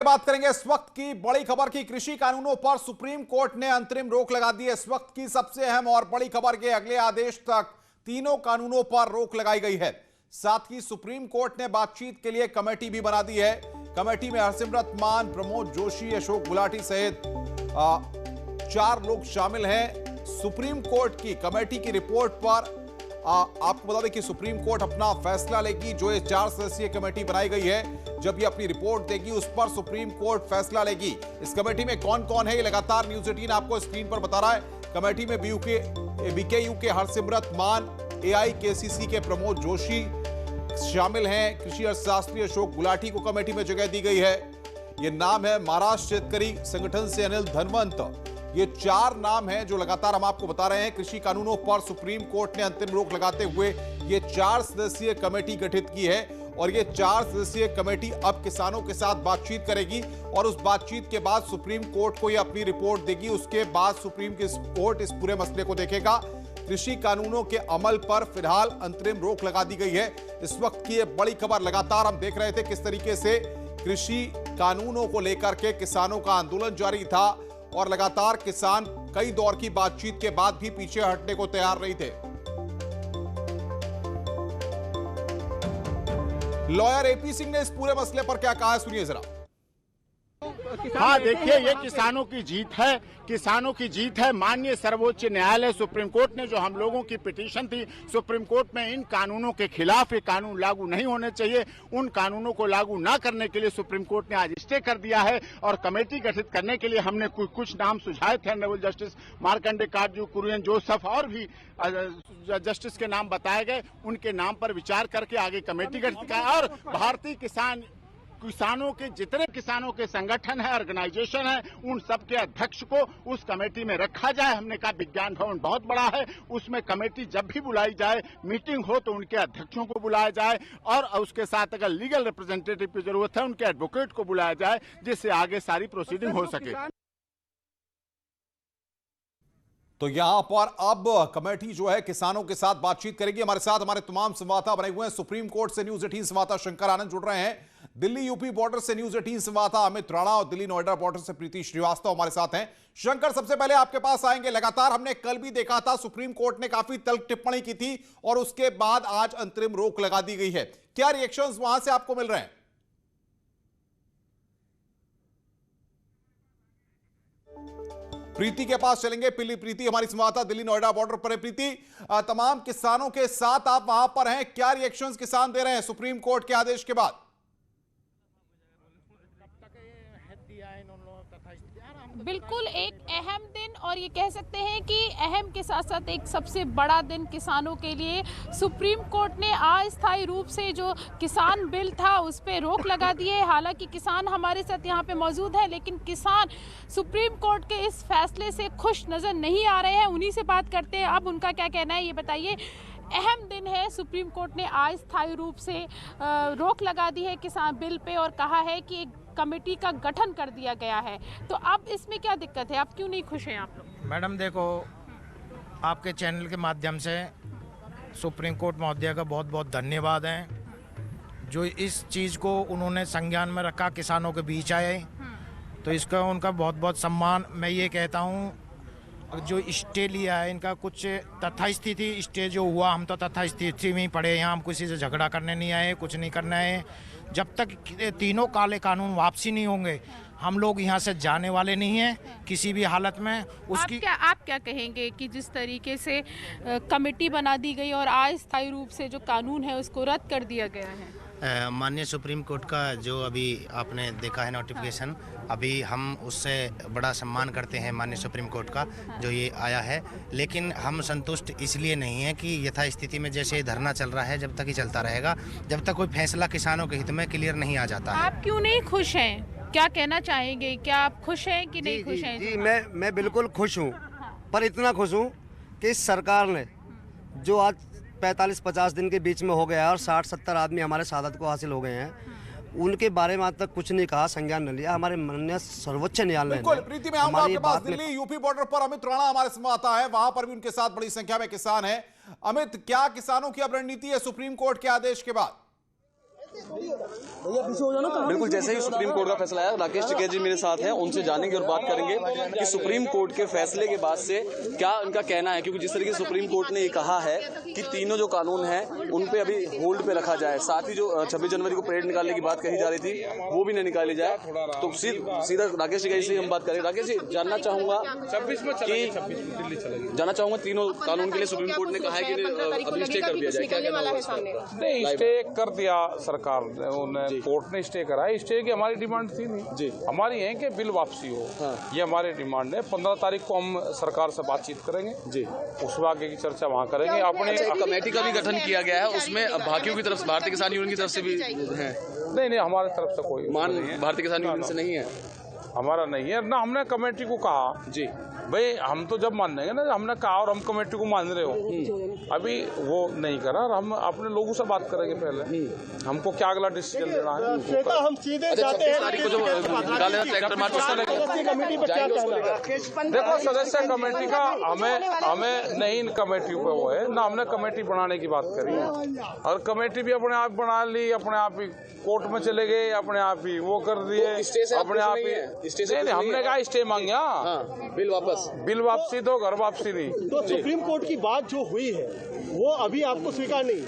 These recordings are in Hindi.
बात करेंगे इस वक्त की बड़ी खबर की। कृषि कानूनों पर सुप्रीम कोर्ट ने अंतरिम रोक लगा दी है। इस वक्त की सबसे अहम और बड़ी खबर के अगले आदेश तक तीनों कानूनों पर रोक लगाई गई है। साथ ही सुप्रीम कोर्ट ने बातचीत के लिए कमेटी भी बना दी है। कमेटी में हरसिमरत मान, प्रमोद जोशी, अशोक गुलाटी सहित 4 लोग शामिल हैं। सुप्रीम कोर्ट की कमेटी की रिपोर्ट पर आपको बता दें कि सुप्रीम कोर्ट अपना फैसला लेगी। जो ये 4 सदस्यीय कमेटी बनाई गई है, जब ये अपनी रिपोर्ट देगी उस पर सुप्रीम कोर्ट फैसला लेगी। इस कमेटी में कौन कौन है, ये लगातार न्यूज़ 18 आपको स्क्रीन पर बता रहा है। कमेटी में बीकेयू के हरसिमरत मान, एआईकेसीसी के प्रमोद जोशी शामिल हैं। कृषि अर्थशास्त्री अशोक गुलाटी को कमेटी में जगह दी गई है। ये नाम है महाराष्ट्र शेतकरी संगठन से अनिल धनवंत। ये 4 नाम हैं जो लगातार हम आपको बता रहे हैं। कृषि कानूनों पर सुप्रीम कोर्ट ने अंतिम रोक लगाते हुए ये 4 सदस्यीय कमेटी गठित की है और ये 4 सदस्यीय कमेटी अब किसानों के साथ बातचीत करेगी और उस बातचीत के बाद सुप्रीम कोर्ट को ये अपनी रिपोर्ट देगी। उसके बाद सुप्रीम कोर्ट इस पूरे मसले को देखेगा। कृषि कानूनों के अमल पर फिलहाल अंतरिम रोक लगा दी गई है। इस वक्त की ये बड़ी खबर, लगातार हम देख रहे थे किस तरीके से कृषि कानूनों को लेकर के किसानों का आंदोलन जारी था और लगातार किसान कई दौर की बातचीत के बाद भी पीछे हटने को तैयार नहीं थे। लॉयर एपी सिंह ने इस पूरे मसले पर क्या कहा है, सुनिए जरा। हाँ, देखिए, ये किसानों की जीत है। किसानों की जीत है। माननीय सर्वोच्च न्यायालय सुप्रीम कोर्ट ने जो हम लोगों की पिटीशन थी सुप्रीम कोर्ट में, इन कानूनों के खिलाफ, ये कानून लागू नहीं होने चाहिए, उन कानूनों को लागू ना करने के लिए सुप्रीम कोर्ट ने आज स्टे कर दिया है। और कमेटी गठित करने के लिए हमने कुछ नाम सुझाए थे। ऑनरेबल जस्टिस मार्कंडे काटजू, कुरियन जोसेफ और भी जस्टिस के नाम बताए गए। उनके नाम पर विचार करके आगे कमेटी गठित की और भारतीय किसानों के जितने किसानों के संगठन है, ऑर्गेनाइजेशन है, उन सब के अध्यक्ष को उस कमेटी में रखा जाए। हमने कहा विज्ञान भवन बहुत बड़ा है, उसमें कमेटी जब भी बुलाई जाए, मीटिंग हो तो उनके अध्यक्षों को बुलाया जाए और उसके साथ अगर लीगल रिप्रेजेंटेटिव की जरूरत है उनके एडवोकेट को बुलाया जाए, जिससे आगे सारी प्रोसीडिंग हो सके। तो यहां पर अब कमेटी जो है किसानों के साथ बातचीत करेगी। हमारे साथ हमारे तमाम संवाददाता बने हुए हैं। सुप्रीम कोर्ट से न्यूज़ 18 संवाददाता शंकर आनंद जुड़ रहे हैं। दिल्ली यूपी बॉर्डर से न्यूज़ 18 संवाददाता अमित राणा और दिल्ली नोएडा बॉर्डर से प्रीति श्रीवास्तव हमारे साथ हैं। शंकर, सबसे पहले आपके पास आएंगे। लगातार हमने कल भी देखा था सुप्रीम कोर्ट ने काफी तल्ख टिप्पणी की थी और उसके बाद आज अंतरिम रोक लगा दी गई है। क्या रिएक्शंस वहां से आपको मिल रहे हैं? प्रीति के पास चलेंगे। प्रीति हमारी संवाददाता दिल्ली नोएडा बॉर्डर पर है। प्रीति, तमाम किसानों के साथ आप वहां पर हैं, क्या रिएक्शंस किसान दे रहे हैं सुप्रीम कोर्ट के आदेश के बाद? बिल्कुल एक अहम दिन, और ये कह सकते हैं कि अहम के साथ साथ एक सबसे बड़ा दिन किसानों के लिए। सुप्रीम कोर्ट ने अस्थायी रूप से जो किसान बिल था उस पर रोक लगा दी है। हालांकि किसान हमारे साथ यहाँ पे मौजूद है, लेकिन किसान सुप्रीम कोर्ट के इस फैसले से खुश नज़र नहीं आ रहे हैं। उन्हीं से बात करते हैं, अब उनका क्या कहना है ये बताइए। अहम दिन है, सुप्रीम कोर्ट ने अस्थायी रूप से रोक लगा दी है किसान बिल पे और कहा है कि एक कमेटी का गठन कर दिया गया है। तो अब इसमें क्या दिक्कत है, आप क्यों नहीं खुश हैं आप लोग? मैडम देखो, आपके चैनल के माध्यम से सुप्रीम कोर्ट महोदया का बहुत बहुत धन्यवाद है जो इस चीज़ को उन्होंने संज्ञान में रखा, किसानों के बीच आए, तो इसका उनका बहुत बहुत सम्मान। मैं ये कहता हूँ जो स्टे लिया है इनका, कुछ तथास्थिति स्टे जो हुआ, हम तो तथास्थिति में ही पड़े हैं। हम किसी से झगड़ा करने नहीं आए, कुछ नहीं करना है। जब तक तीनों काले कानून वापसी नहीं होंगे हम लोग यहाँ से जाने वाले नहीं हैं किसी भी हालत में। उसकी आप क्या कहेंगे कि जिस तरीके से कमेटी बना दी गई और अस्थायी रूप से जो कानून है उसको रद्द कर दिया गया है? माननीय सुप्रीम कोर्ट का जो अभी आपने देखा है नोटिफिकेशन, अभी हम उससे बड़ा सम्मान करते हैं माननीय सुप्रीम कोर्ट का जो ये आया है। लेकिन हम संतुष्ट इसलिए नहीं है कि यथास्थिति में जैसे धरना चल रहा है जब तक ही चलता रहेगा, जब तक कोई फैसला किसानों के हित में क्लियर नहीं आ जाता है। आप क्यों नहीं खुश हैं, क्या कहना चाहेंगे? क्या आप खुश हैं कि नहीं खुश हैं? जी, मैं बिल्कुल खुश हूँ, पर इतना खुश हूँ कि इस सरकार ने जो आज 45-50 दिन के बीच में हो गया है और 60-70 आदमी हमारे शहादत को हासिल हो गए हैं, उनके बारे में आज तक कुछ नहीं कहा, संज्ञान न लिया। हमारे माननीय सर्वोच्च न्यायालय ने। बिल्कुल प्रीति, मैं आऊंगा आपके पास। दिल्ली यूपी बॉर्डर पर अमित राणा हमारे संवाददाता है, वहां पर भी उनके साथ बड़ी संख्या में किसान हैं। अमित, क्या किसानों की अब रणनीति है सुप्रीम कोर्ट के आदेश के बाद? बिल्कुल, जैसे ही सुप्रीम कोर्ट का फैसला आया, राकेश टिकैत जी मेरे साथ हैं, उनसे जानेंगे और बात करेंगे कि सुप्रीम कोर्ट के फैसले के बाद से क्या उनका कहना है। क्योंकि जिस तरीके से सुप्रीम कोर्ट ने ये कहा है कि तीनों जो कानून हैं उन पे अभी होल्ड पे रखा जाए, साथ ही जो 26 जनवरी को परेड निकालने की बात कही जा रही थी वो भी नहीं निकाली जाए, तो सीधा राकेश टिकैत से हम बात करें। राकेश जी, जानना चाहूंगा तीनों कानून के लिए सुप्रीम कोर्ट ने कहा है कि अभी स्टे कर दिया जाए, क्या कहना है? नहीं, स्टे कर दिया सरकार ने, कोर्ट ने स्टे कराया। स्टे की हमारी डिमांड थी नहीं जी, हमारी है कि बिल वापसी हो। हाँ। ये हमारी डिमांड है। 15 तारीख को हम सरकार से बातचीत करेंगे जी, उसमें आगे की चर्चा वहाँ करेंगे। अपने कमेटी का भी गठन किया गया है, उसमें भाकियों की तरफ से, भारतीय किसान यूनियन की तरफ से भी है? नहीं, हमारे तरफ से कोई मान भारतीय किसान यूनियन से नहीं है, हमारा नहीं है ना। हमने कमेटी को कहा जी भाई हम तो जब मानेंगे ना, हमने कहा और हम कमेटी को मान रहे हो, अभी वो नहीं करा। और हम अपने लोगों से बात करेंगे पहले, हमको क्या अगला डिसीजन लेना है। हम सीधे जाते हैं तारीख को जो ट्रैक्टर मार्च देखो, सदस्य कमेटी का हमें नहीं कमेटी पे वो है ना, हमने कमेटी बनाने की बात करी है और कमेटी भी अपने आप बना ली, अपने आप ही कोर्ट में चले गए, अपने आप ही वो कर दिए, अपने आप ही। नहीं, हमने कहा स्टे मांगे, बिल वापसी तो घर वापसी नहीं। तो सुप्रीम कोर्ट की बात जो हुई है वो अभी आपको स्वीकार नहीं?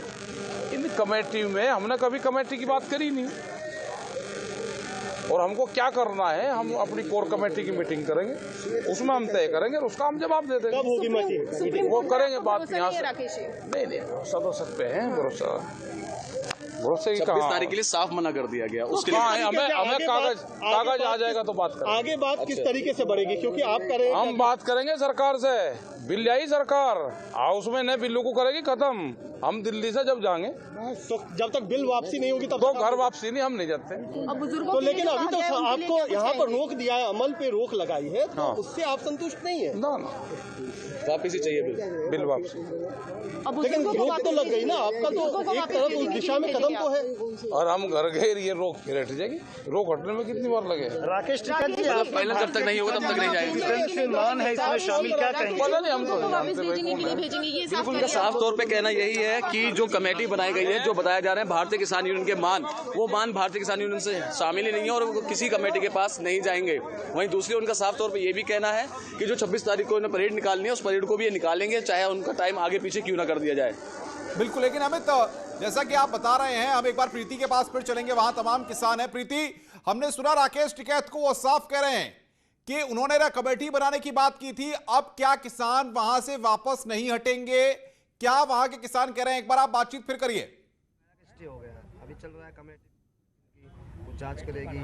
इन कमेटी में हमने कभी कमेटी की बात करी नहीं, और हमको क्या करना है, हम अपनी कोर कमेटी की मीटिंग करेंगे, उसमें हम तय करेंगे और उसका हम जवाब दे देंगे। कब होगी मीटिंग? वो करेंगे बात यहाँ से। नहीं, सदस्य पे है भरोसा की 26 तारीख के लिए साफ मना कर दिया गया, उसके लिए हमें कागज आ जाएगा तो बात करेंगे। आगे बात किस तरीके से बढ़ेगी? क्योंकि आप करें, हम बात करेंगे सरकार से, बिल आई सरकार हाउस में नए बिल्लू को करेगी खत्म। हम दिल्ली से जब जाएंगे तो जब तक बिल वापसी नहीं होगी तब तो घर वापसी नहीं, हम नहीं जाते। तो लेकिन अभी तो आपको यहाँ पर रोक दिया है, अमल पे रोक लगाई है, तो उससे आप संतुष्ट नहीं है? ना, वापसी चाहिए बिल वापसी। लेकिन रोक तो लग गई ना, आपका तो एक तरफ उस दिशा में कदम तो है। और हम घर गए, ये रोक फिर हट जाएगी। रोक हटने में कितनी बार लगे? राकेश टिकैत जी, पहले जब तक नहीं होगा तब तक नहीं जाएंगे। मान है इसमें शामिल, क्या करेंगे? पता नहीं, हम तो बिल्कुल, उनका साफ तौर पे कहना यही है कि जो कमेटी बनाई गई है, जो बताया जा रहा है भारतीय किसान यूनियन के मान, वो मान भारतीय किसान यूनियन से शामिल ही नहीं है और वो किसी कमेटी के पास नहीं जाएंगे। वहीं दूसरी उनका साफ तौर पे ये भी कहना है कि जो 26 तारीख को उन्हें परेड निकालनी है, उस परेड को भी ये निकालेंगे, चाहे उनका टाइम आगे पीछे क्यों ना कर दिया जाए। बिल्कुल, लेकिन अमित, जैसा कि आप बता रहे हैं, हम एक बार प्रीति के पास फिर चलेंगे, वहां तमाम किसान हैं। प्रीति, हमने सुना राकेश टिकैत को, वो साफ कह रहे हैं कि उन्होंने ना कमेटी बनाने की बात की थी, अब क्या किसान वहां से वापस नहीं हटेंगे? क्या वहां के किसान कह रहे हैं? एक बार आप बातचीत फिर करिए। हो गया, अभी चल रहा है कमेटी जांच करेगी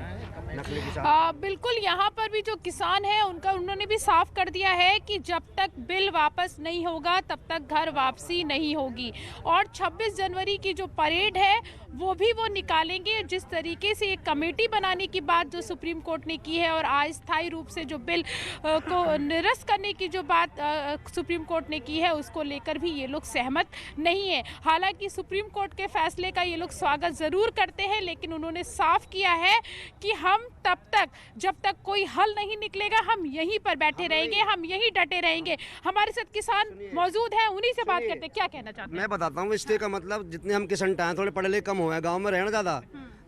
नकली किसान। बिल्कुल, यहाँ पर भी जो किसान है उन्होंने भी साफ कर दिया है कि जब तक बिल वापस नहीं होगा तब तक घर वापसी नहीं होगी। और 26 जनवरी की जो परेड है वो भी वो निकालेंगे। जिस तरीके से एक कमेटी बनाने की बात जो सुप्रीम कोर्ट ने की है और अस्थायी रूप से जो बिल को निरस्त करने की जो बात सुप्रीम कोर्ट ने की है, उसको लेकर भी ये लोग सहमत नहीं है। हालांकि सुप्रीम कोर्ट के फैसले का ये लोग स्वागत ज़रूर करते हैं, लेकिन उन्होंने साफ किया है कि हम तब तक, जब तक कोई हल नहीं निकलेगा, हम यहीं पर बैठे रहेंगे, हम यहीं डटे रहेंगे। हमारे साथ किसान मौजूद हैं, उन्हीं से बात करते हैं। क्या कहना चाहते हैं? मैं बताता हूँ, स्टे का मतलब, जितने हम किसान थोड़े पढ़े लिखे कम हुए हैं, गांव में रहना ज़्यादा,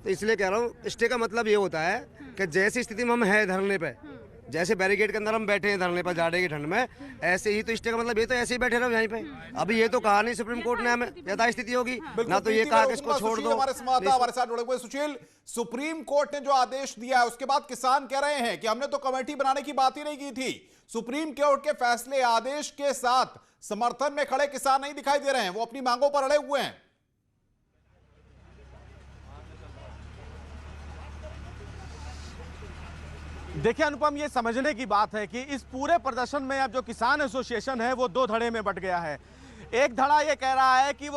तो इसलिए कह रहा हूँ, स्टे का मतलब ये होता है कि जैसी स्थिति में हम हैं धरने पे, जैसे बैरिकेड के अंदर हम बैठे हैं धरने पर जाड़े की ठंड में, ऐसे ही तो स्टे का मतलब ये तो ऐसे ही बैठे रहो यहीं पे। अभी ये तो कहा नहीं सुप्रीम कोर्ट ने हमें यथा स्थिति होगी, ना तो ये कहा कि इसको छोड़ दो। हमारे साथ जुड़े हुए सुशील, सुप्रीम कोर्ट ने जो आदेश दिया है उसके बाद किसान कह रहे हैं कि हमने तो कमेटी बनाने की बात ही नहीं की थी। सुप्रीम कोर्ट के फैसले आदेश के साथ समर्थन में खड़े किसान नहीं दिखाई दे रहे हैं, वो अपनी मांगों पर अड़े हुए हैं। देखिए अनुपम, ये समझने की बात है कि इस पूरे प्रदर्शन में अब जो किसान एसोसिएशन है वो दो धड़े में बंट गया है। एक धड़ा ये कह रहा है कि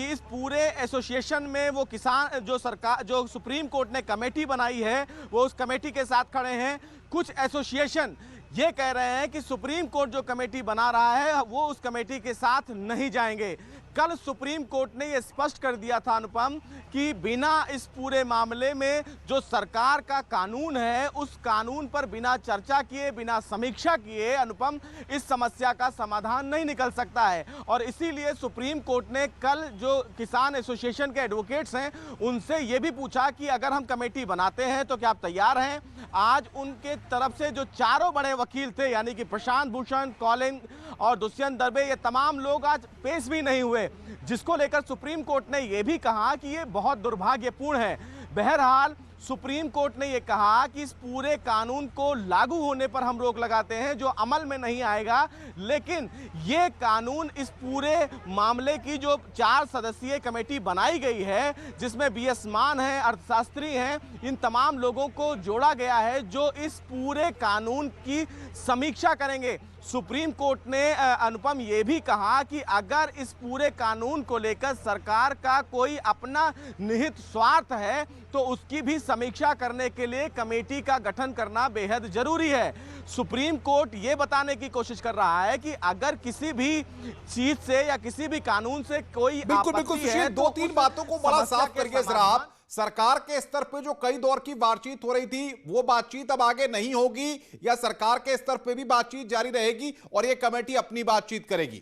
इस पूरे एसोसिएशन में वो किसान जो सुप्रीम कोर्ट ने कमेटी बनाई है वो उस कमेटी के साथ खड़े हैं। कुछ एसोसिएशन ये कह रहे हैं कि सुप्रीम कोर्ट जो कमेटी बना रहा है वो उस कमेटी के साथ नहीं जाएंगे। कल सुप्रीम कोर्ट ने यह स्पष्ट कर दिया था अनुपम कि बिना इस पूरे मामले में जो सरकार का कानून है उस कानून पर बिना चर्चा किए, बिना समीक्षा किए अनुपम इस समस्या का समाधान नहीं निकल सकता है। और इसीलिए सुप्रीम कोर्ट ने कल जो किसान एसोसिएशन के एडवोकेट्स हैं उनसे यह भी पूछा कि अगर हम कमेटी बनाते हैं तो क्या आप तैयार हैं। आज उनके तरफ से जो चारों बड़े वकील थे यानी कि प्रशांत भूषण, कॉलिन और दुष्यंत दर्बे, ये तमाम लोग आज पेश भी नहीं हुए, जिसको लेकर सुप्रीम कोर्ट ने यह भी कहा कि ये बहुत दुर्भाग्यपूर्ण है। बहरहाल सुप्रीम कोर्ट ने यह कहा कि इस पूरे कानून को लागू होने पर हम रोक लगाते हैं, जो अमल में नहीं आएगा, लेकिन ये कानून इस पूरे मामले की जो 4 सदस्यीय कमेटी बनाई गई है जिसमें बीएस मान है, अर्थशास्त्री हैं, इन तमाम लोगों को जोड़ा गया है जो इस पूरे कानून की समीक्षा करेंगे। सुप्रीम कोर्ट ने अनुपम ये भी कहा कि अगर इस पूरे कानून को लेकर सरकार का कोई अपना निहित स्वार्थ है तो उसकी भी समीक्षा करने के लिए कमेटी का गठन करना बेहद जरूरी है। सुप्रीम कोर्ट ये बताने की कोशिश कर रहा है कि अगर किसी भी चीज से या किसी भी कानून से कोई बिल्कुल है, दो तीन बातों को बड़ा साफ करिए जरा आप। सरकार के स्तर पे जो कई दौर की बातचीत हो रही थी वो बातचीत अब आगे नहीं होगी या सरकार के स्तर पे भी बातचीत जारी रहेगी और ये कमेटी अपनी बातचीत करेगी?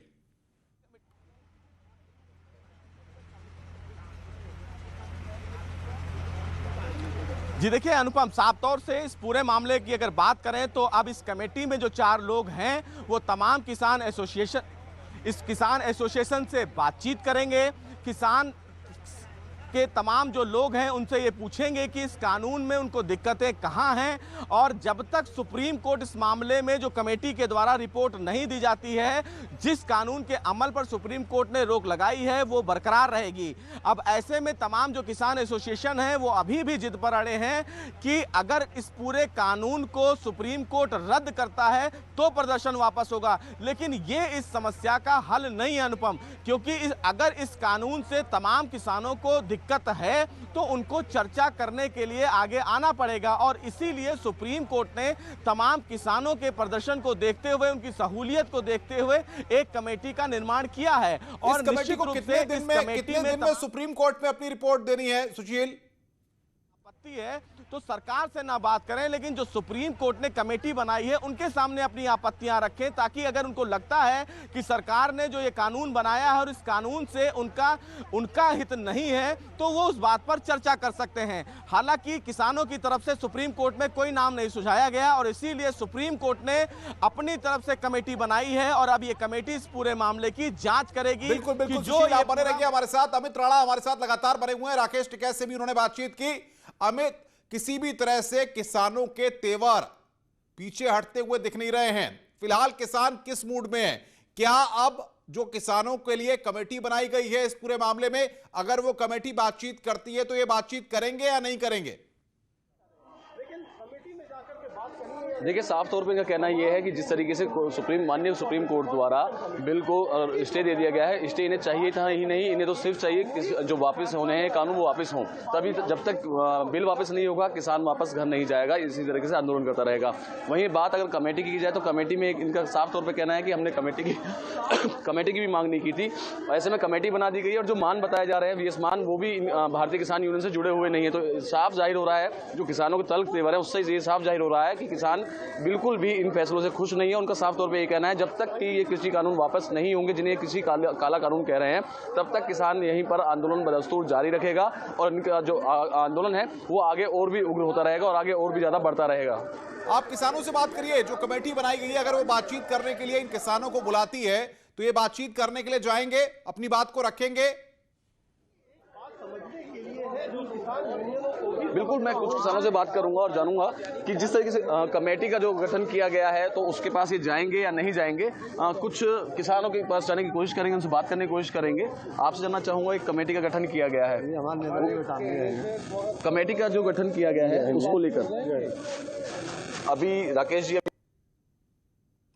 जी देखिए अनुपम, साफ तौर से इस पूरे मामले की अगर बात करें तो अब इस कमेटी में जो 4 लोग हैं वो तमाम किसान एसोसिएशन से बातचीत करेंगे। किसान के तमाम जो लोग हैं उनसे ये पूछेंगे कि इस कानून में उनको दिक्कतें कहाँ हैं, और जब तक सुप्रीम कोर्ट इस मामले में जो कमेटी के द्वारा रिपोर्ट नहीं दी जाती है, जिस कानून के अमल पर सुप्रीम कोर्ट ने रोक लगाई है वो बरकरार रहेगी। अब ऐसे में तमाम जो किसान एसोसिएशन हैं वो अभी भी जिद पर अड़े हैं कि अगर इस पूरे कानून को सुप्रीम कोर्ट रद्द करता है तो प्रदर्शन वापस होगा, लेकिन ये इस समस्या का हल नहीं है अनुपम, क्योंकि अगर इस कानून से तमाम किसानों को दिक्कत है तो उनको चर्चा करने के लिए आगे आना पड़ेगा। और इसीलिए सुप्रीम कोर्ट ने तमाम किसानों के प्रदर्शन को देखते हुए, उनकी सहूलियत को देखते हुए एक कमेटी का निर्माण किया है। और इस कमेटी को कितने दिन में सुप्रीम कोर्ट में अपनी रिपोर्ट देनी है सुशील? आपत्ति है तो सरकार से ना बात करें, लेकिन जो सुप्रीम कोर्ट ने कमेटी बनाई है उनके सामने अपनी आपत्तियां रखें, ताकि अगर उनको लगता है कि सरकार ने जो ये कानून बनाया है और इस कानून से उनका हित नहीं है तो वो उस बात पर चर्चा कर सकते हैं। हालांकि किसानों की तरफ से सुप्रीम कोर्ट में कोई नाम नहीं सुझाया गया और इसीलिए सुप्रीम कोर्ट ने अपनी तरफ से कमेटी बनाई है और अब ये कमेटी इस पूरे मामले की जांच करेगी। बिल्कुल जो बने रहिए हमारे साथ। अमित राणा हमारे साथ लगातार बने हुए हैं, राकेश टिकैत से भी उन्होंने बातचीत की। अमित, किसी भी तरह से किसानों के तेवर पीछे हटते हुए दिख नहीं रहे हैं। फिलहाल किसान किस मूड में हैं? क्या अब जो किसानों के लिए कमेटी बनाई गई है इस पूरे मामले में, अगर वो कमेटी बातचीत करती है तो ये बातचीत करेंगे या नहीं करेंगे? देखिए, साफ तौर पे इनका कहना यह है कि जिस तरीके से माननीय सुप्रीम कोर्ट द्वारा बिल को स्टे दे दिया गया है, स्टे इन्हें चाहिए था ही नहीं, इन्हें तो सिर्फ चाहिए जो वापस होने हैं कानून वो वापस हों। तभी जब तक बिल वापस नहीं होगा किसान वापस घर नहीं जाएगा, इसी तरीके से आंदोलन करता रहेगा। वहीं बात अगर कमेटी की जाए तो कमेटी में इनका साफ तौर पर कहना है कि हमने कमेटी की भी मांग नहीं की थी। ऐसे में कमेटी बना दी गई और जो मान बताए जा रहे हैं वीएस मान, वो भी भारतीय किसान यूनियन से जुड़े हुए नहीं है। तो साफ जाहिर हो रहा है, जो किसानों के तल्ख तेवर है उससे ये साफ जाहिर हो रहा है कि किसान बिल्कुल भी इन फैसलों से खुश नहीं है। उनका साफ तौर पे ये कहना है जब तक कि ये कृषि कानून वापस नहीं होंगे, जिन्हें कृषि काला कानून कह रहे हैं, तब तक किसान यहीं पर आंदोलन बदस्तूर जारी रखेगा और इनका जो आंदोलन है वो आगे और भी उग्र होता रहेगा और आगे और भी ज्यादा बढ़ता रहेगा। आप किसानों से बात करिए, जो कमेटी बनाई गई है अगर वो बातचीत करने के लिए इन किसानों को बुलाती है तो ये बातचीत करने के लिए जाएंगे, अपनी बात को रखेंगे? बिल्कुल, मैं कुछ किसानों से बात करूंगा और जानूंगा कि जिस तरीके से कमेटी का जो गठन किया गया है तो उसके पास ये जाएंगे या नहीं जाएंगे। कुछ किसानों के पास जाने की कोशिश करेंगे, उनसे बात करने की कोशिश करेंगे। आपसे जानना चाहूंगा, एक कमेटी का गठन किया गया है, कमेटी का जो गठन किया गया है उसको लेकर अभी राकेश जी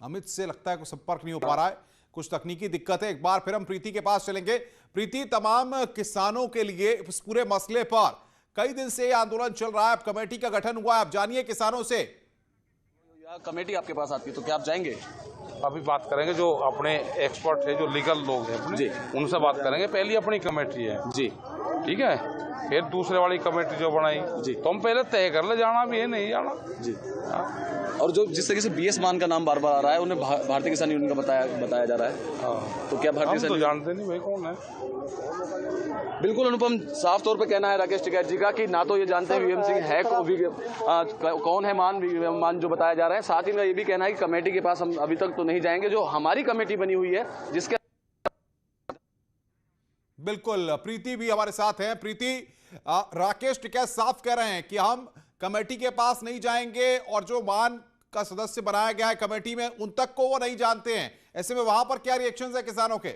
अमित से लगता है कोई संपर्क नहीं हो पा रहा है, कुछ तकनीकी दिक्कत है। एक बार फिर हम प्रीति के पास चलेंगे। प्रीति, तमाम किसानों के लिए इस पूरे मसले पर कई दिन से आंदोलन चल रहा है, अब कमेटी का गठन हुआ है, अब जानिए किसानों से। कमेटी आपके पास आती है तो क्या आप जाएंगे? अभी बात करेंगे, जो अपने एक्सपर्ट है, जो लीगल लोग हैं अपने, उनसे बात करेंगे। पहली अपनी कमेटी है जी, ठीक है, फिर दूसरे वाली कमेटी जो बनाई जी, तो हम पहले तय कर ले जाना भी है नहीं जाना जी। और जो जिस तरीके से बीएस मान का नाम बार बार आ रहा है, उन्हें भारतीय किसान यूनियन का बताया जा रहा है, तो क्या भारतीय किसान जानते नहीं भाई कौन है? बिल्कुल अनुपम, साफ तौर पे कहना है राकेश टिकैत जी का कि ना तो ये जानते हैं वीएम सिंह है कौन है मान जो बताया जा रहा है, साथ ही इनका ये भी कहना है कि कमेटी के पास हम अभी तक तो नहीं जाएंगे, जो हमारी कमेटी बनी हुई है जिसके। बिल्कुल, प्रीति भी हमारे साथ हैं। प्रीति, राकेश टिकैत साफ कह रहे हैं कि हम कमेटी के पास नहीं जाएंगे और जो मान का सदस्य बनाया गया है कमेटी में उन तक को वो नहीं जानते हैं। ऐसे में वहां पर क्या रिएक्शंस है किसानों के?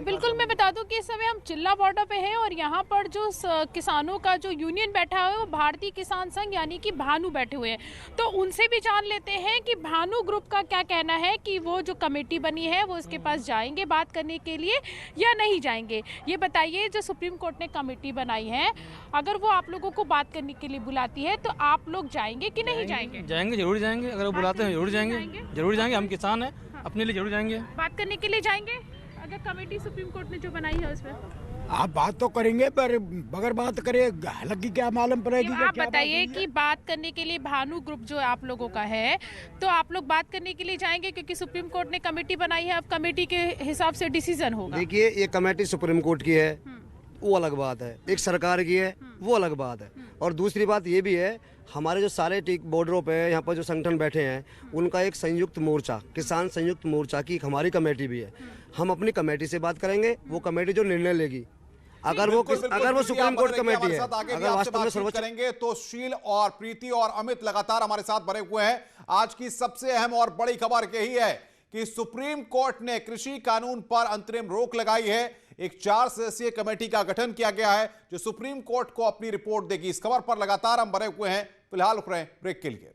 बिल्कुल, मैं बता दूं कि इस समय हम चिल्ला बॉर्डर पे हैं और यहाँ पर जो किसानों का जो यूनियन बैठा हुआ है वो भारतीय किसान संघ यानी कि भानु बैठे हुए हैं। तो उनसे भी जान लेते हैं कि भानु ग्रुप का क्या कहना है कि वो जो कमेटी बनी है वो इसके पास जाएंगे बात करने के लिए या नहीं जाएंगे। ये बताइए, जो सुप्रीम कोर्ट ने कमेटी बनाई है, अगर वो आप लोगों को बात करने के लिए बुलाती है तो आप लोग जाएंगे कि नहीं जाएंगे? जाएंगे, जरूर जाएंगे। अगर वो बुलाते हैं जरूर जाएंगे, जरूर जाएंगे। हम किसान हैं, अपने लिए जरूर जाएंगे। बात करने के लिए जाएंगे अगर कमेटी सुप्रीम कोर्ट ने जो बनाई है उसमें? आप बात तो करेंगे, पर बगैर बात करे हालांकि क्या मालूम पड़ेगी। आप बताइए कि बात करने के लिए भानु ग्रुप जो आप लोगों का है, तो आप लोग बात करने के लिए जाएंगे क्योंकि सुप्रीम कोर्ट ने कमेटी बनाई है, अब कमेटी के हिसाब से डिसीजन होगा। देखिए, ये कमेटी सुप्रीम कोर्ट की है वो अलग बात है, एक सरकार की है वो अलग बात है, और दूसरी बात ये भी है हमारे जो सारे बॉर्डरों पे यहाँ पर जो संगठन बैठे हैं उनका एक संयुक्त मोर्चा, किसान संयुक्त मोर्चा की हमारी कमेटी भी है। हम अपनी कमेटी से बात करेंगे, वो कमेटी जो निर्णय लेगी, अगर वो सुप्रीम कोर्ट कमेटी है, अगर वास्तव में सर्वोच्च करेंगे तो शील और प्रीति और अमित लगातार हमारे साथ बने हुए हैं। आज की सबसे अहम और बड़ी खबर यही है कि सुप्रीम कोर्ट ने कृषि कानून पर अंतरिम रोक लगाई है। एक 4 सदस्यीय कमेटी का गठन किया गया है जो सुप्रीम कोर्ट को अपनी रिपोर्ट देगी। इस खबर पर लगातार हम बने हुए हैं। फिलहाल रुक रहे हैं ब्रेक के लिए।